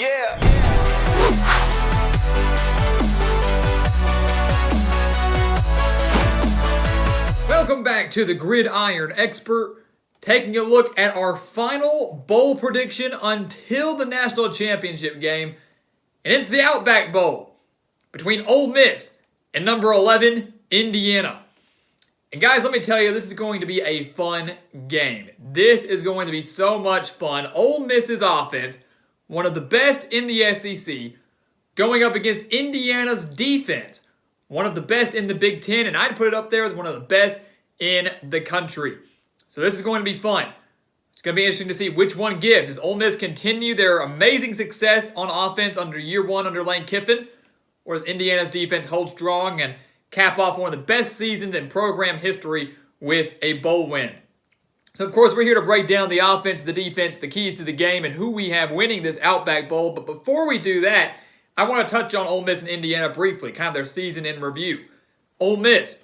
Yeah. Welcome back to the Gridiron Expert, taking a look at our final bowl prediction until the national championship game, and it's the Outback Bowl between Ole Miss and number 11, Indiana. And guys, let me tell you, this is going to be a fun game. This is going to be so much fun. Ole Miss's offense, one of the best in the SEC, going up against Indiana's defense, one of the best in the Big Ten, and I'd put it up there as one of the best in the country. So this is going to be fun. It's going to be interesting to see which one gives. Does Ole Miss continue their amazing success on offense under year one under Lane Kiffin, or does Indiana's defense hold strong and cap off one of the best seasons in program history with a bowl win? So, of course, we're here to break down the offense, the defense, the keys to the game, and who we have winning this Outback Bowl. But before we do that, I want to touch on Ole Miss and Indiana briefly, kind of their season in review. Ole Miss,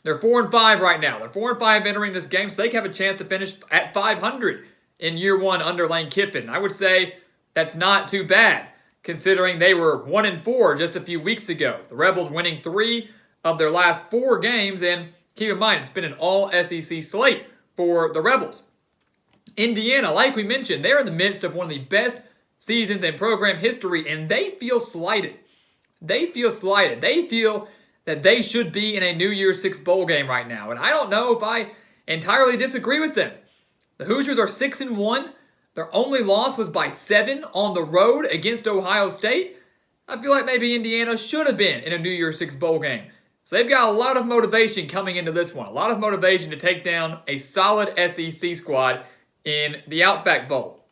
they're 4-5 right now. They're 4-5 entering this game, so they can have a chance to finish at 500 in year one under Lane Kiffin. I would say that's not too bad, considering they were 1-4 just a few weeks ago. The Rebels winning 3 of their last 4 games, and keep in mind, it's been an all-SEC slate for the Rebels. Indiana, like we mentioned, they're in the midst of one of the best seasons in program history, and they feel slighted. They feel slighted. They feel that they should be in a New Year's Six bowl game right now, and I don't know if I entirely disagree with them. The Hoosiers are 6-1. Their only loss was by 7 on the road against Ohio State. I feel like maybe Indiana should have been in a New Year's Six bowl game. So they've got a lot of motivation coming into this one. A lot of motivation to take down a solid SEC squad in the Outback Bowl.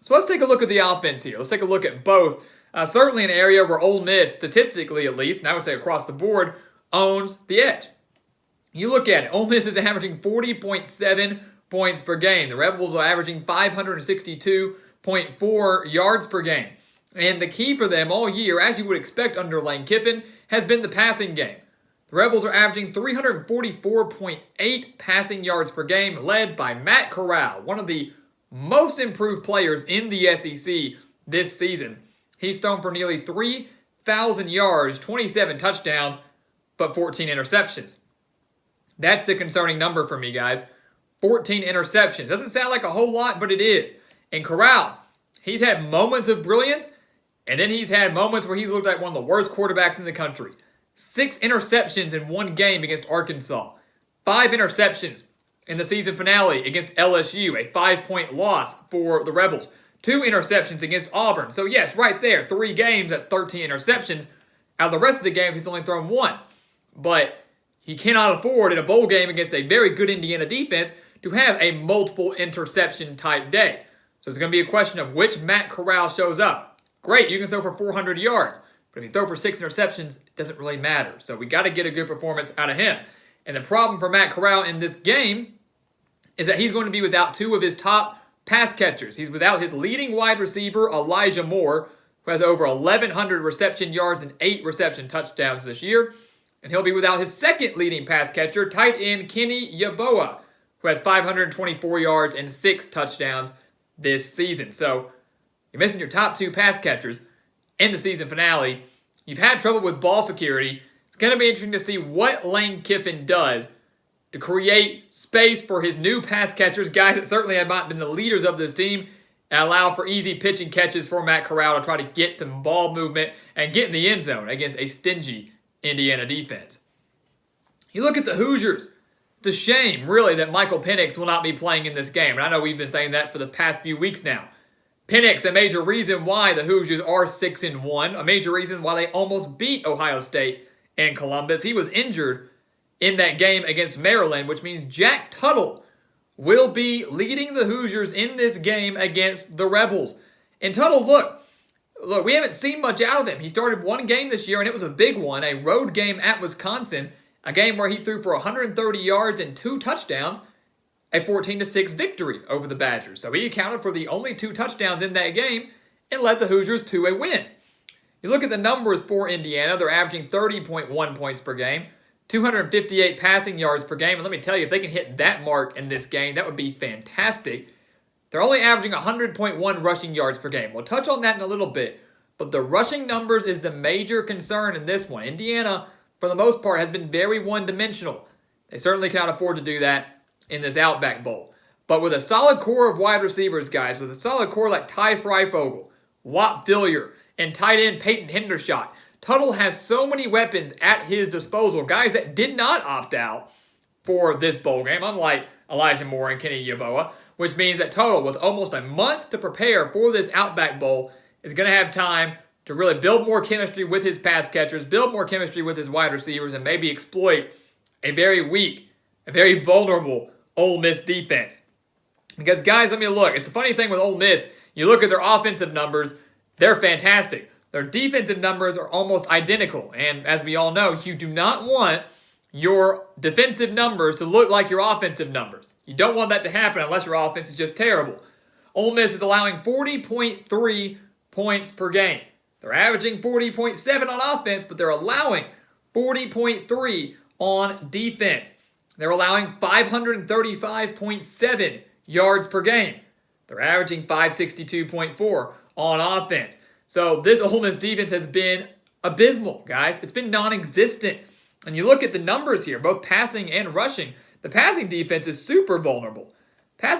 So let's take a look at the offense here. Let's take a look at both. Certainly an area where Ole Miss, statistically at least, and I would say across the board, owns the edge. You look at it. Ole Miss is averaging 40.7 points per game. The Rebels are averaging 562.4 yards per game. And the key for them all year, as you would expect under Lane Kiffin, has been the passing game. The Rebels are averaging 344.8 passing yards per game, led by Matt Corral, one of the most improved players in the SEC this season. He's thrown for nearly 3,000 yards, 27 touchdowns, but 14 interceptions. That's the concerning number for me, guys. 14 interceptions. Doesn't sound like a whole lot, but it is. And Corral, he's had moments of brilliance, and then he's had moments where he's looked like one of the worst quarterbacks in the country. 6 interceptions in one game against Arkansas. 5 interceptions in the season finale against LSU, a 5-point loss for the Rebels. 2 interceptions against Auburn. So yes, right there, 3 games, that's 13 interceptions. Out of the rest of the games, he's only thrown 1. But he cannot afford in a bowl game against a very good Indiana defense to have a multiple interception type day. So it's going to be a question of which Matt Corral shows up. Great, you can throw for 400 yards. But if you throw for 6 interceptions, it doesn't really matter. So we got to get a good performance out of him. And the problem for Matt Corral in this game is that he's going to be without 2 of his top pass catchers. He's without his leading wide receiver, Elijah Moore, who has over 1,100 reception yards and 8 reception touchdowns this year. And he'll be without his second leading pass catcher, tight end Kenny Yeboah, who has 524 yards and 6 touchdowns this season. So you're missing your top 2 pass catchers in the season finale. You've had trouble with ball security. It's going to be interesting to see what Lane Kiffin does to create space for his new pass catchers, guys that certainly have not been the leaders of this team, and allow for easy pitch and catches for Matt Corral to try to get some ball movement and get in the end zone against a stingy Indiana defense. You look at the Hoosiers. It's a shame, really, that Michael Penix will not be playing in this game. And I know we've been saying that for the past few weeks now. Penix, a major reason why the Hoosiers are 6-1, a major reason why they almost beat Ohio State and Columbus. He was injured in that game against Maryland, which means Jack Tuttle will be leading the Hoosiers in this game against the Rebels. And Tuttle, look, we haven't seen much out of him. He started 1 game this year, and it was a big one, a road game at Wisconsin, a game where he threw for 130 yards and 2 touchdowns, a 14-6 victory over the Badgers. So he accounted for the only 2 touchdowns in that game and led the Hoosiers to a win. You look at the numbers for Indiana, they're averaging 30.1 points per game, 258 passing yards per game. And let me tell you, if they can hit that mark in this game, that would be fantastic. They're only averaging 100.1 rushing yards per game. We'll touch on that in a little bit. But the rushing numbers is the major concern in this one. Indiana, for the most part, has been very one-dimensional. They certainly cannot afford to do that in this Outback Bowl. But with a solid core of wide receivers, guys, with a solid core like Ty Freifogel, Watt Fillier, and tight end Peyton Hendershot, Tuttle has so many weapons at his disposal. Guys that did not opt out for this bowl game, unlike Elijah Moore and Kenny Yeboah, which means that Tuttle, with almost a month to prepare for this Outback Bowl, is going to have time to really build more chemistry with his pass catchers, build more chemistry with his wide receivers, and maybe exploit a very weak, a very vulnerable Ole Miss defense. Because, guys, let me look. It's a funny thing with Ole Miss. You look at their offensive numbers, they're fantastic. Their defensive numbers are almost identical. And as we all know, you do not want your defensive numbers to look like your offensive numbers. You don't want that to happen unless your offense is just terrible. Ole Miss is allowing 40.3 points per game. They're averaging 40.7 on offense, but they're allowing 40.3 on defense. They're allowing 535.7 yards per game. They're averaging 562.4 on offense. So this Ole Miss defense has been abysmal, guys. It's been non-existent. And you look at the numbers here, both passing and rushing. The passing defense is super vulnerable. But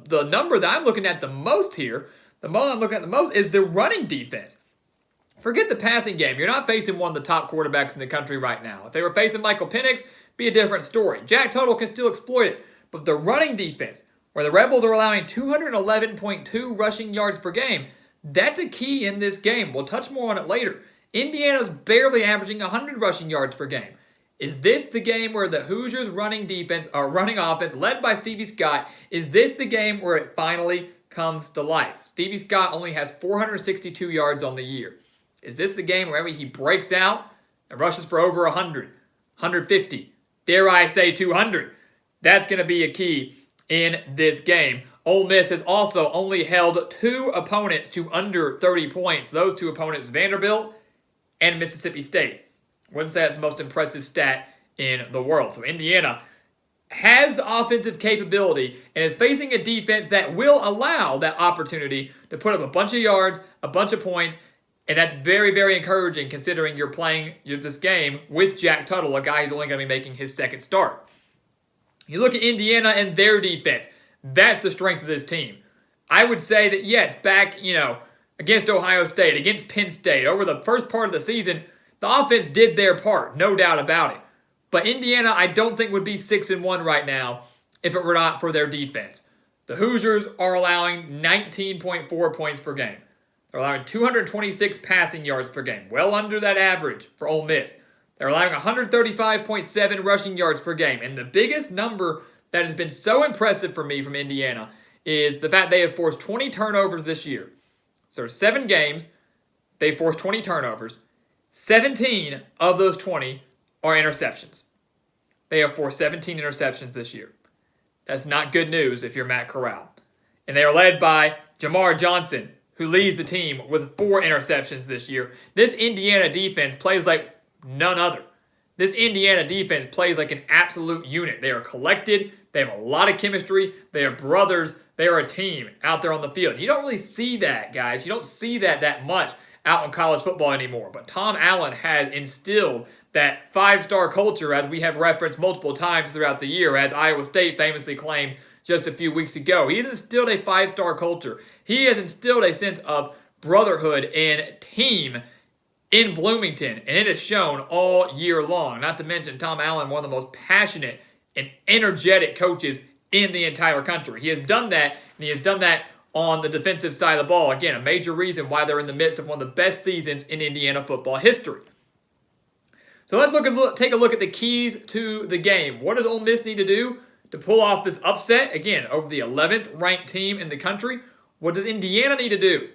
the number that I'm looking at the most here, is the running defense. Forget the passing game. You're not facing one of the top quarterbacks in the country right now. If they were facing Michael Penix, be a different story. Jack Tuttle can still exploit it. But the running defense, where the Rebels are allowing 211.2 rushing yards per game, that's a key in this game. We'll touch more on it later. Indiana's barely averaging 100 rushing yards per game. Is this the game where the Hoosiers' running offense, led by Stevie Scott, is this the game where it finally comes to life? Stevie Scott only has 462 yards on the year. Is this the game where he breaks out and rushes for over 100, 150, dare I say 200? That's going to be a key in this game. Ole Miss has also only held two opponents to under 30 points. Those two opponents, Vanderbilt and Mississippi State. Wouldn't say that's the most impressive stat in the world. So Indiana has the offensive capability and is facing a defense that will allow that opportunity to put up a bunch of yards, a bunch of points, and that's very, very encouraging considering you're playing this game with Jack Tuttle, a guy who's only going to be making his second start. You look at Indiana and their defense. That's the strength of this team. I would say that, yes, back, against Ohio State, against Penn State, over the first part of the season, the offense did their part, no doubt about it. But Indiana, I don't think would be 6-1 right now if it were not for their defense. The Hoosiers are allowing 19.4 points per game. They're allowing 226 passing yards per game, well under that average for Ole Miss. They're allowing 135.7 rushing yards per game. And the biggest number that has been so impressive for me from Indiana is the fact they have forced 20 turnovers this year. So 7 games, they forced 20 turnovers. 17 of those 20 are interceptions. They have forced 17 interceptions this year. That's not good news if you're Matt Corral. And they are led by Jamar Johnson, who leads the team with 4 interceptions this year. This Indiana defense plays like none other. This Indiana defense plays like an absolute unit. They are collected. They have a lot of chemistry. They are brothers. They are a team out there on the field. You don't really see that, guys. You don't see that much out in college football anymore. But Tom Allen has instilled that 5-star culture, as we have referenced multiple times throughout the year, as Iowa State famously claimed just a few weeks ago. He's instilled a 5-star culture. He has instilled a sense of brotherhood and team in Bloomington, and it has shown all year long. Not to mention Tom Allen, one of the most passionate and energetic coaches in the entire country. He has done that, and he has done that on the defensive side of the ball. Again, a major reason why they're in the midst of one of the best seasons in Indiana football history. So let's take a look at the keys to the game. What does Ole Miss need to do to pull off this upset, again, over the 11th ranked team in the country? What does Indiana need to do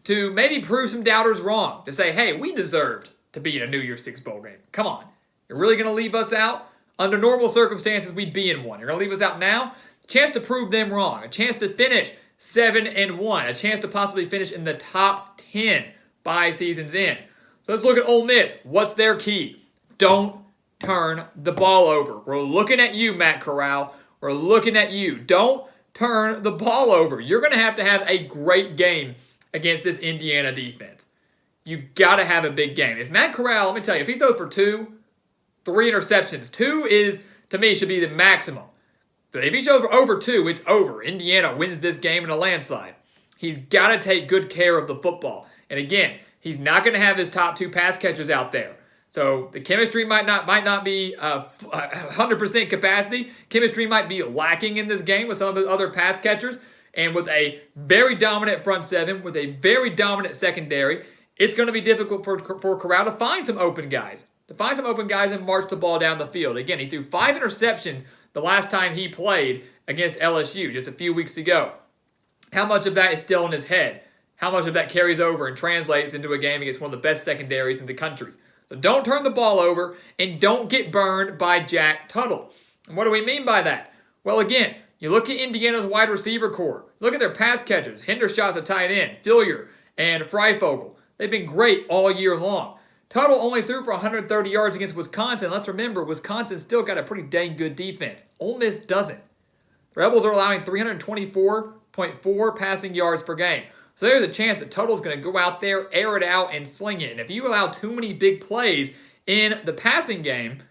to maybe prove some doubters wrong? To say, hey, we deserved to be in a New Year's Six bowl game. Come on. You're really going to leave us out? Under normal circumstances, we'd be in one. You're going to leave us out now? A chance to prove them wrong. A chance to finish 7-1. A chance to possibly finish in the top 10 by season's end. So let's look at Ole Miss. What's their key? Don't turn the ball over. We're looking at you, Matt Corral. We're looking at you. Don't turn the ball over. You're going to have a great game against this Indiana defense. You've got to have a big game. If Matt Corral, let me tell you, if he throws for 2, 3 interceptions, 2 is, to me, should be the maximum. But if he shows over 2, it's over. Indiana wins this game in a landslide. He's got to take good care of the football. And again, he's not going to have his top 2 pass catchers out there. So the chemistry might not be 100% capacity. Chemistry might be lacking in this game with some of the other pass catchers. And with a very dominant front seven, with a very dominant secondary, it's going to be difficult for Corral to find some open guys. And march the ball down the field. Again, he threw 5 interceptions the last time he played against LSU just a few weeks ago. How much of that is still in his head? How much of that carries over and translates into a game against one of the best secondaries in the country? So don't turn the ball over and don't get burned by Jack Tuttle. And what do we mean by that? Well, again, you look at Indiana's wide receiver core. Look at their pass catchers. Hendershot's a tight end. Fillier and Freifogel. They've been great all year long. Tuttle only threw for 130 yards against Wisconsin. Let's remember, Wisconsin still got a pretty dang good defense. Ole Miss doesn't. The Rebels are allowing 324.4 passing yards per game. So there's a chance that Tuttle's going to go out there, air it out, and sling it. And if you allow too many big plays in the passing game,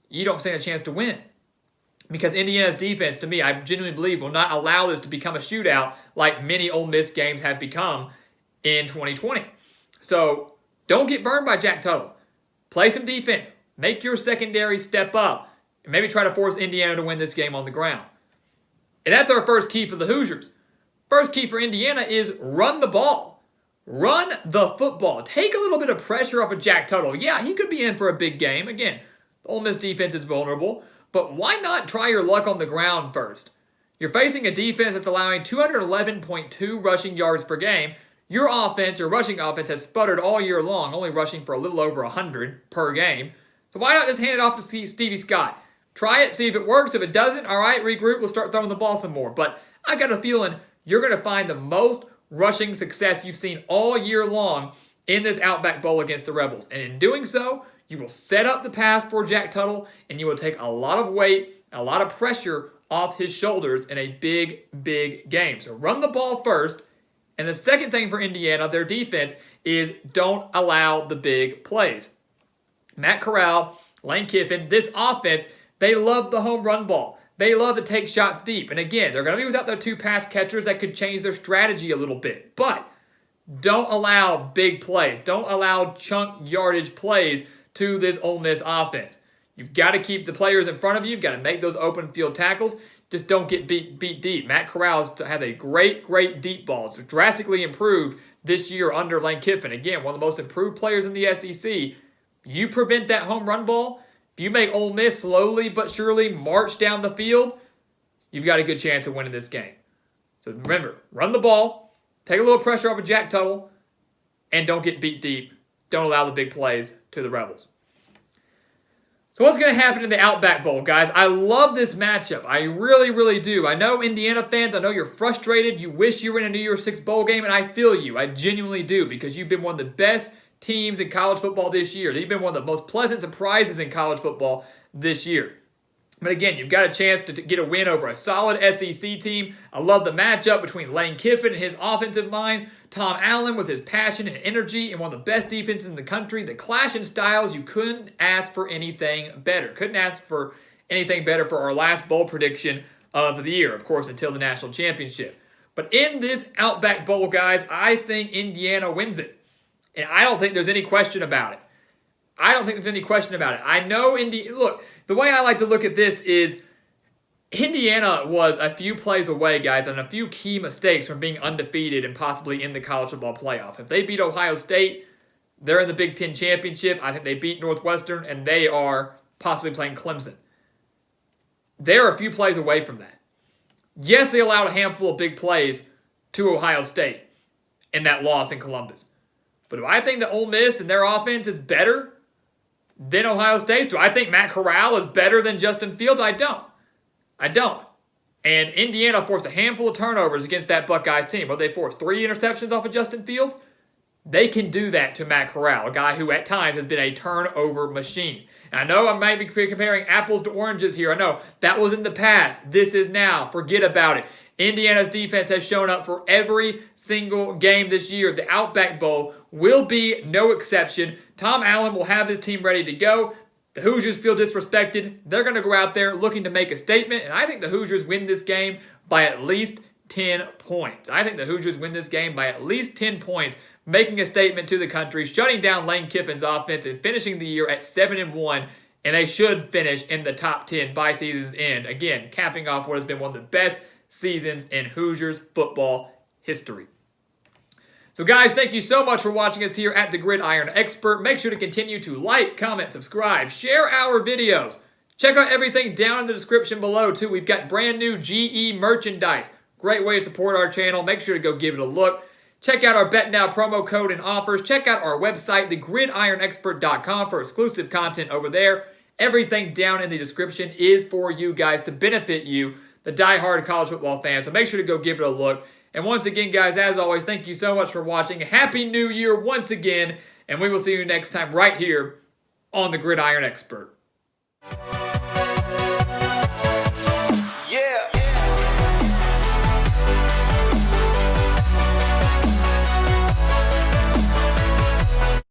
you don't stand a chance to win. Because Indiana's defense, to me, I genuinely believe, will not allow this to become a shootout like many Ole Miss games have become in 2020. So don't get burned by Jack Tuttle. Play some defense. Make your secondary step up. And maybe try to force Indiana to win this game on the ground. And that's our first key for the Hoosiers. First key for Indiana is run the ball. Run the football. Take a little bit of pressure off of Jack Tuttle. Yeah, he could be in for a big game. Again, the Ole Miss defense is vulnerable. But why not try your luck on the ground first? You're facing a defense that's allowing 211.2 rushing yards per game. Your offense, your rushing offense, has sputtered all year long, only rushing for a little over 100 per game. So why not just hand it off to Stevie Scott? Try it, see if it works. If it doesn't, all right, regroup. We'll start throwing the ball some more. But I got a feeling you're going to find the most rushing success you've seen all year long in this Outback Bowl against the Rebels. And in doing so, you will set up the pass for Jack Tuttle, and you will take a lot of weight, a lot of pressure off his shoulders in a big, big game. So run the ball first. And the second thing for Indiana, their defense, is don't allow the big plays. Matt Corral, Lane Kiffin, this offense, they love the home run ball. They love to take shots deep. And again, they're going to be without their 2 pass catchers. That could change their strategy a little bit. But don't allow big plays. Don't allow chunk yardage plays to this Ole Miss offense. You've got to keep the players in front of you. You've got to make those open field tackles. Just don't get beat deep. Matt Corral has a great deep ball. It's drastically improved this year under Lane Kiffin. Again, one of the most improved players in the SEC. You prevent that home run ball, if you make Ole Miss slowly but surely march down the field, you've got a good chance of winning this game. So remember, run the ball, take a little pressure off of Jack Tuttle, and don't get beat deep. Don't allow the big plays to the Rebels. So what's going to happen in the Outback Bowl, guys? I love this matchup. I really, really do. I know Indiana fans, I know you're frustrated. You wish you were in a New Year's Six bowl game, and I feel you. I genuinely do, because you've been one of the best teams in college football this year. You've been one of the most pleasant surprises in college football this year. But again, you've got a chance to get a win over a solid SEC team. I love the matchup between Lane Kiffin and his offensive mind, Tom Allen with his passion and energy, and one of the best defenses in the country. The clash in styles, you couldn't ask for anything better. Couldn't ask for anything better for our last bowl prediction of the year, of course, until the national championship. But in this Outback Bowl, guys, I think Indiana wins it. And I don't think there's any question about it. I know look, the way I like to look at this is Indiana was a few plays away, guys, and a few key mistakes from being undefeated and possibly in the college football playoff. If they beat Ohio State, they're in the Big Ten Championship. I think they beat Northwestern, and they are possibly playing Clemson. They're a few plays away from that. Yes, they allowed a handful of big plays to Ohio State in that loss in Columbus. But do I think that Ole Miss and their offense is better than Ohio State's? Do I think Matt Corral is better than Justin Fields? I don't. And Indiana forced a handful of turnovers against that Buckeyes team. Well, they forced 3 interceptions off of Justin Fields. They can do that to Matt Corral, a guy who at times has been a turnover machine. And I know I might be comparing apples to oranges here. I know that was in the past. This is now. Forget about it. Indiana's defense has shown up for every single game this year. The Outback Bowl will be no exception. Tom Allen will have his team ready to go. The Hoosiers feel disrespected. They're going to go out there looking to make a statement, and I think the Hoosiers win this game by at least 10 points. I think the Hoosiers win this game by at least 10 points, making a statement to the country, shutting down Lane Kiffin's offense, and finishing the year at 7-1, and they should finish in the top 10 by season's end. Again, capping off what has been one of the best seasons in Hoosiers football history. So guys, thank you so much for watching us here at the Gridiron Expert. Make sure to continue to like, comment, subscribe, share our videos. Check out everything down in the description below too. We've got brand new GE merchandise. Great way to support our channel. Make sure to go give it a look. Check out our BetNow promo code and offers. Check out our website, thegridironexpert.com, for exclusive content over there. Everything down in the description is for you guys to benefit you, the diehard college football fans. So make sure to go give it a look. And once again, guys, as always, thank you so much for watching. Happy New Year once again, and we will see you next time right here on the Gridiron Expert.